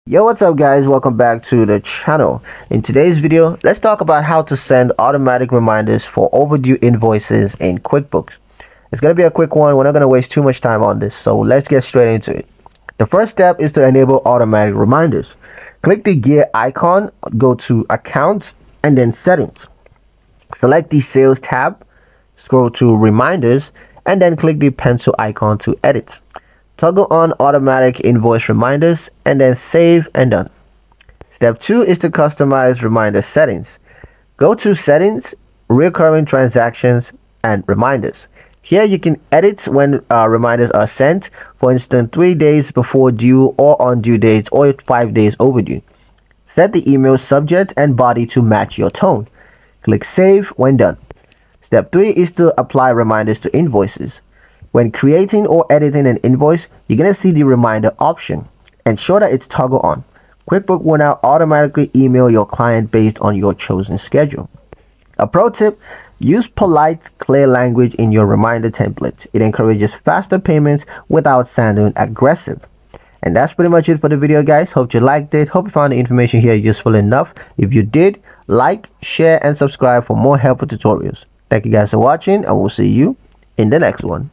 Yo, what's up guys? Welcome back to the channel. In today's video, let's talk about how to send automatic reminders for overdue invoices in QuickBooks. It's going to be a quick one. We're not going to waste too much time on this, so let's get straight into it. The first step is to enable automatic reminders. Click the gear icon, go to Account, and then Settings. Select the Sales tab, scroll to Reminders, and then click the pencil icon to edit. Toggle on automatic invoice reminders and then save and done. Step 2 is to customize reminder settings. Go to Settings, Recurring Transactions, and Reminders. Here you can edit when reminders are sent, for instance 3 days before due or on due dates or 5 days overdue. Set the email subject and body to match your tone. Click Save when done. Step 3 is to apply reminders to invoices. When creating or editing an invoice, you're going to see the reminder option. Ensure that it's toggled on. QuickBooks will now automatically email your client based on your chosen schedule. A pro tip, use polite, clear language in your reminder template. It encourages faster payments without sounding aggressive. And that's pretty much it for the video, guys. Hope you liked it. Hope you found the information here useful enough. If you did, like, share, and subscribe for more helpful tutorials. Thank you guys for watching, and we'll see you in the next one.